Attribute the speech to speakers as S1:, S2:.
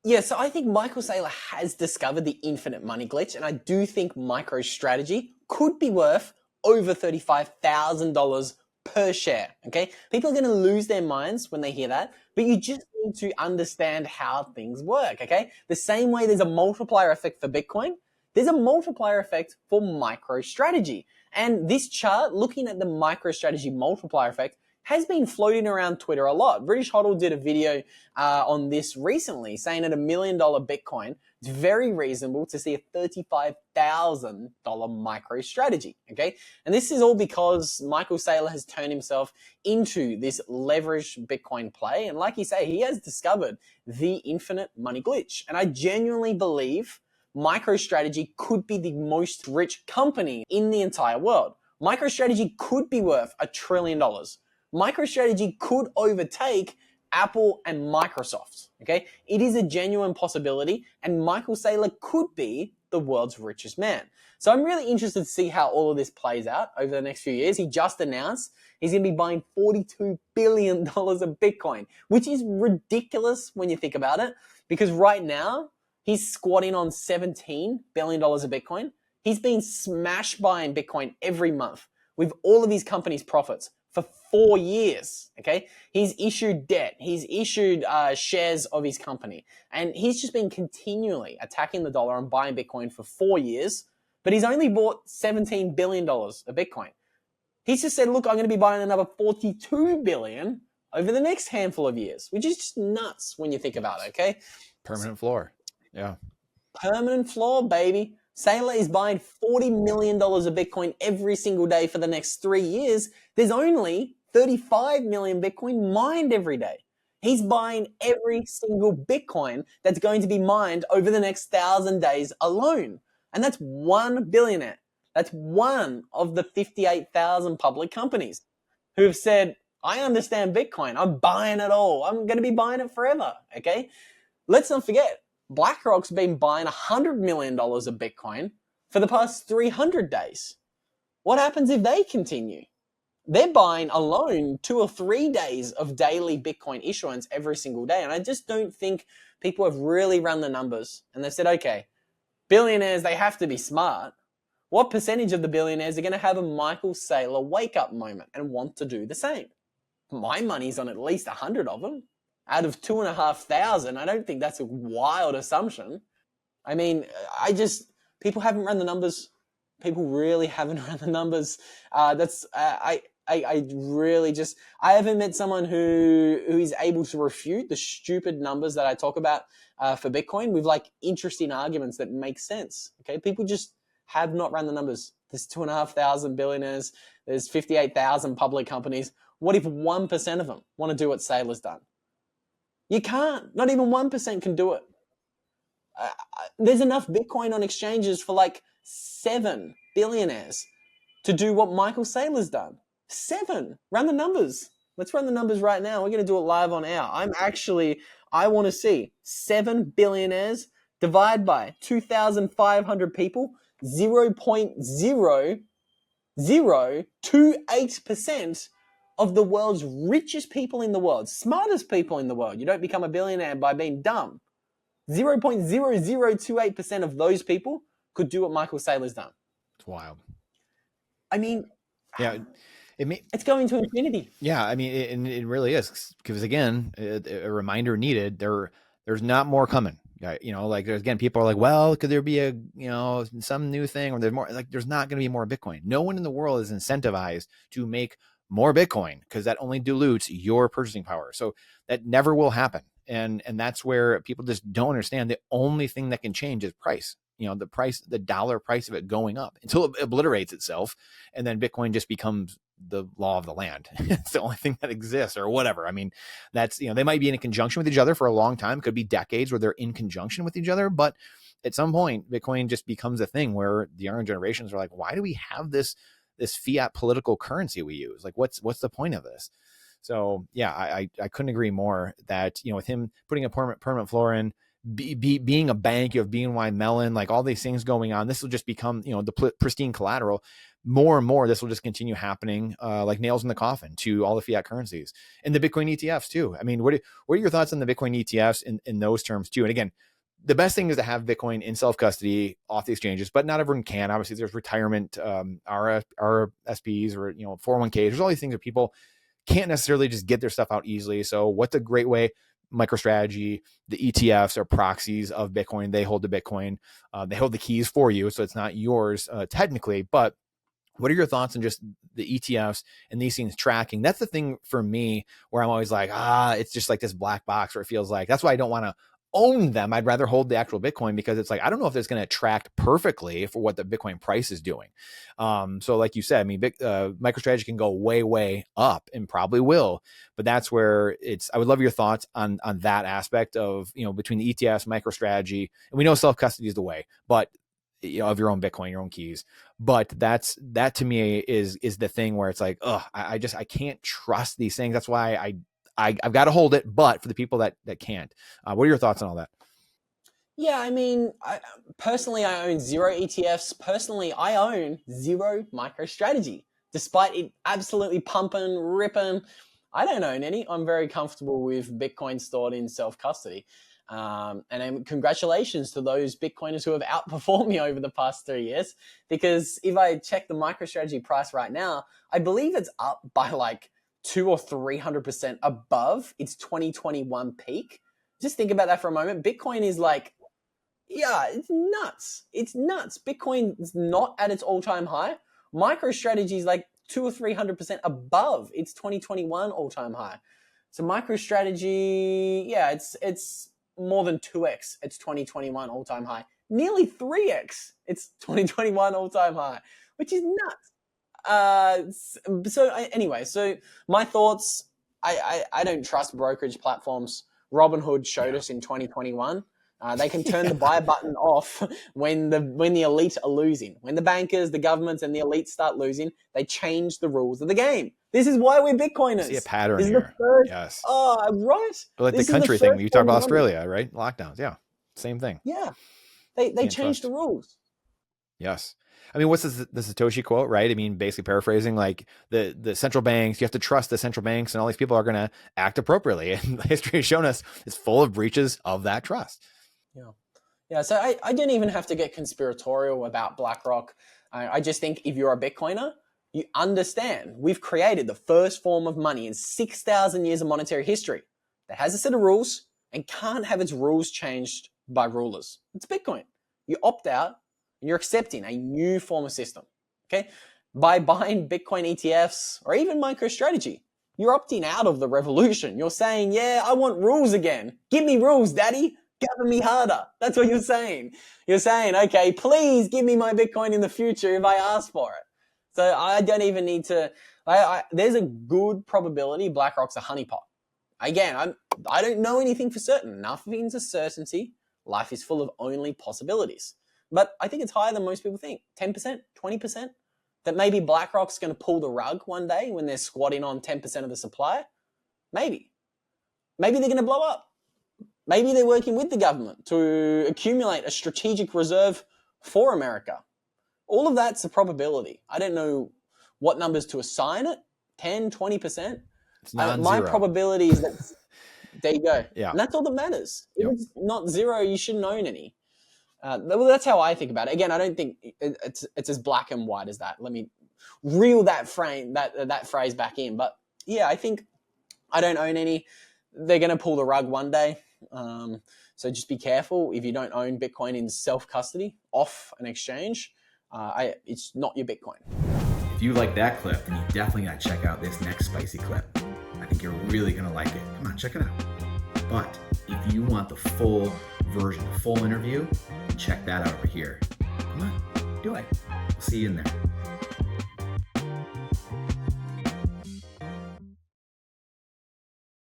S1: Yeah, so I think Michael Saylor has discovered the infinite money glitch, and I do think Microstrategy could be worth over $35,000 per share, okay? People are going to lose their minds when they hear that, but you just need to understand how things work, okay? The same way there's a multiplier effect for Bitcoin, there's a multiplier effect for Microstrategy. And this chart, looking at the Microstrategy multiplier effect, has been floating around Twitter a lot. British Hodl did a video on this recently, saying at $1 million Bitcoin, it's very reasonable to see a $35,000 MicroStrategy, okay? And this is all because Michael Saylor has turned himself into this leveraged Bitcoin play. And like you say, he has discovered the infinite money glitch. And I genuinely believe MicroStrategy could be the most rich company in the entire world. MicroStrategy could be worth $1 trillion. MicroStrategy could overtake Apple and Microsoft, okay? It is a genuine possibility, and Michael Saylor could be the world's richest man. So I'm really interested to see how all of this plays out over the next few years. He just announced he's going to be buying $42 billion of Bitcoin, which is ridiculous when you think about it, because right now he's squatting on $17 billion of Bitcoin. He's been smash buying Bitcoin every month with all of his company's profits for 4 years, okay? He's issued debt. He's issued shares of his company. And he's just been continually attacking the dollar and buying Bitcoin for 4 years, but he's only bought $17 billion of Bitcoin. He's just said, look, I'm going to be buying another $42 billion over the next handful of years, which is just nuts when you think about it, okay?
S2: Permanent floor. Yeah.
S1: Permanent floor, baby. Saylor is buying $40 million of Bitcoin every single day for the next 3 years. There's only 35 million Bitcoin mined every day. He's buying every single Bitcoin that's going to be mined over the next 1,000 days alone. And that's one billionaire. That's one of the 58,000 public companies who've said, I understand Bitcoin. I'm buying it all. I'm going to be buying it forever. Okay. Let's not forget, BlackRock's been buying $100 million of Bitcoin for the past 300 days. What happens if they continue? They're buying alone 2 or 3 days of daily Bitcoin issuance every single day. And I just don't think people have really run the numbers. And they've said, okay, billionaires, they have to be smart. What percentage of the billionaires are going to have a Michael Saylor wake-up moment and want to do the same? My money's on at least 100 of them. Out of 2,500, I don't think that's a wild assumption. I mean, people haven't run the numbers. People really haven't run the numbers. I haven't met someone who is able to refute the stupid numbers that I talk about for Bitcoin with like interesting arguments that make sense. Okay, people just have not run the numbers. There's 2,500 billionaires. There's 58,000 public companies. What if 1% of them want to do what Saylor's done? You can't. Not even 1% can do it. There's enough Bitcoin on exchanges for like 7 billionaires to do what Michael Saylor's done. 7. Run the numbers. Let's run the numbers right now. We're going to do it live on air. I want to see 7 billionaires divide by 2,500 people, 0.0028% of the world's richest people in the world, smartest people in the world. You don't become a billionaire by being dumb. 0.0028% of those people could do what Michael Saylor's done.
S2: It's wild.
S1: I mean,
S2: yeah,
S1: it's going to infinity.
S2: Yeah, I mean, it really is, because again, a reminder needed. There's not more coming. You know, like there's, again, people are like, well, could there be some new thing, or there's more? Like, there's not going to be more Bitcoin. No one in the world is incentivized to make more Bitcoin, because that only dilutes your purchasing power. So that never will happen. And that's where people just don't understand. The only thing that can change is price. You know, the price, the dollar price of it going up until it obliterates itself. And then Bitcoin just becomes the law of the land. It's the only thing that exists, or whatever. I mean, that's, they might be in conjunction with each other for a long time. It could be decades where they're in conjunction with each other. But at some point, Bitcoin just becomes a thing where the younger generations are like, why do we have this fiat political currency we use? Like, what's the point of this? So yeah, I couldn't agree more that, with him putting a permanent floor in, being a bank, you have BNY Mellon, like all these things going on, this will just become, the pristine collateral. more and more, this will just continue happening like nails in the coffin to all the fiat currencies and the Bitcoin ETFs too. I mean, what are your thoughts on the Bitcoin ETFs in those terms too? And again, the best thing is to have Bitcoin in self-custody off the exchanges, but not everyone can. Obviously, there's retirement RSPs or 401ks. There's all these things that people can't necessarily just get their stuff out easily. So what's a great way? Microstrategy, the ETFs are proxies of Bitcoin. They hold the Bitcoin. They hold the keys for you, so it's not yours technically. But what are your thoughts on just the ETFs and these things tracking? That's the thing for me where I'm always like, it's just like this black box where it feels like, that's why I don't want to own them. I'd rather hold the actual Bitcoin, because it's like, I don't know if it's going to track perfectly for what the Bitcoin price is doing. So like you said, I mean, MicroStrategy can go way, way up and probably will, but that's where I would love your thoughts on that aspect of, between the ETFs, MicroStrategy, and we know self-custody is the way, but of your own Bitcoin, your own keys. But that to me is the thing where it's like, I can't trust these things. That's why I've got to hold it. But for the people that can't, what are your thoughts on all that?
S1: Yeah, I mean, personally, I own 0 ETFs. Personally, I own 0 MicroStrategy. Despite it absolutely pumping, ripping, I don't own any. I'm very comfortable with Bitcoin stored in self-custody. And congratulations to those Bitcoiners who have outperformed me over the past 3 years. Because if I check the MicroStrategy price right now, I believe it's up by like 200 or 300% above its 2021 peak. Just think about that for a moment. Bitcoin is like, it's nuts. It's nuts. Bitcoin is not at its all-time high. MicroStrategy is like 200 or 300% above its 2021 all-time high. So MicroStrategy, it's more than 2x its 2021 all-time high. Nearly 3x its 2021 all-time high, which is nuts. So my thoughts, I don't trust brokerage platforms. Robinhood showed us in 2021. They can turn the buy button off when the elite are losing. When the bankers, the governments, and the elite start losing, they change the rules of the game. This is why we're Bitcoiners.
S2: I see a pattern
S1: this
S2: here.
S1: Is the first,
S2: yes.
S1: Right.
S2: Like
S1: this
S2: the country thing. You talk about Australia,
S1: money.
S2: right? Lockdowns. Yeah. Same thing.
S1: Yeah. They changed the rules.
S2: Yes. I mean, what's the Satoshi quote, right? I mean, basically paraphrasing, like the central banks, you have to trust the central banks, and all these people are going to act appropriately. And history has shown us it's full of breaches of that trust.
S1: Yeah. Yeah. So I don't even have to get conspiratorial about BlackRock. I just think if you're a Bitcoiner, you understand we've created the first form of money in 6,000 years of monetary history that has a set of rules and can't have its rules changed by rulers. It's Bitcoin. You opt out and you're accepting a new form of system. Okay? By buying Bitcoin ETFs or even MicroStrategy, you're opting out of the revolution. You're saying, yeah, I want rules again. Give me rules, daddy. Govern me harder. That's what you're saying. You're saying, okay, please give me my Bitcoin in the future if I ask for it. So I don't even need to. There's a good probability BlackRock's a honeypot. Again, I don't know anything for certain. Nothing's a certainty. Life is full of only possibilities. But I think it's higher than most people think. 10%, 20%. That maybe BlackRock's going to pull the rug one day when they're squatting on 10% of the supply. Maybe. Maybe they're going to blow up. Maybe they're working with the government to accumulate a strategic reserve for America. All of that's a probability. I don't know what numbers to assign it. 10, 20%.
S2: It's non-zero.
S1: My probability is that, there you go.
S2: Yeah.
S1: And that's all that matters. If it's not zero, you shouldn't own any. That's how I think about it. Again, I don't think it's as black and white as that. Let me reel that phrase back in. But yeah, I think I don't own any. They're going to pull the rug one day. So just be careful if you don't own Bitcoin in self-custody off an exchange. It's not your Bitcoin.
S3: If you like that clip, then you definitely got to check out this next spicy clip. I think you're really going to like it. Come on, check it out. But if you want the full version, the full interview, check that out over here. Come on, do it. I'll see you in there.